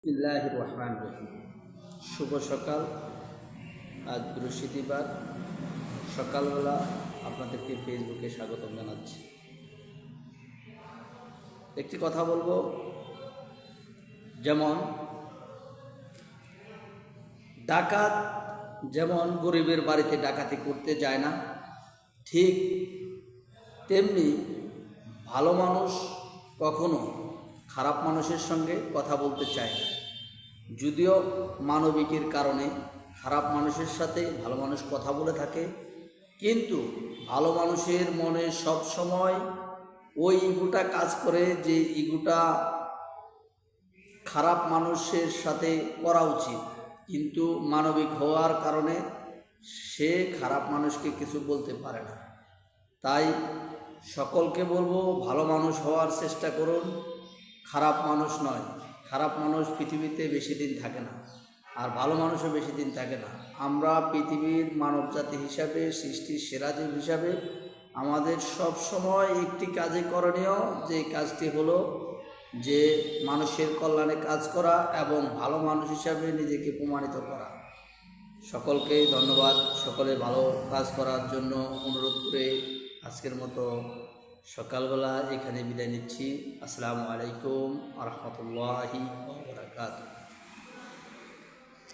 বিসমিল্লাহির রহমানির রহিম। শুভ সকাল। আজ বৃহস্পতিবার সকালবেলা আপনাদেরকে ফেসবুকে স্বাগতম জানাচ্ছি। একটি কথা বলবো, যেমন ডাকাত যেমন গরিবের বাড়িতে ডাকাতি করতে যায় না, ঠিক তেমনি ভালো মানুষ কখনো খারাপ মানুষের সঙ্গে কথা বলতে চায় না। যদিও মানবিকের কারণে খারাপ মানুষের সাথে ভালো মানুষ কথা বলে থাকে, কিন্তু ভালো মানুষের মনে সব সময় ওই ইগুটা কাজ করে যে ইগুটা খারাপ মানুষের সাথে করা উচিত, কিন্তু মানবিক হওয়ার কারণে সে খারাপ মানুষকে কিছু বলতে পারে না। তাই সকলকে বলবো, ভালো মানুষ হওয়ার চেষ্টা করুন, খারাপ মানুষ নয়। খারাপ মানুষ পৃথিবীতে বেশি দিন থাকে না, আর ভালো মানুষও বেশি দিন থাকে না। আমরা পৃথিবীর মানব জাতি হিসাবে, সৃষ্টির সেরা জীব হিসাবে আমাদের সব সময় একটি কাজে করণীয়, যে কাজটি হলো যে মানুষের কল্যাণে কাজ করা এবং ভালো মানুষ হিসাবে নিজেকে প্রমাণিত করা। সকলকে ধন্যবাদ, সকলে ভালো কাজ করার জন্য অনুরোধ করে আজকের মতো সকালবেলা এখানে বিদায় নিচ্ছি। আসসালামু আলাইকুম ওয়া রাহমাতুল্লাহি ওয়া বারাকাতুহু।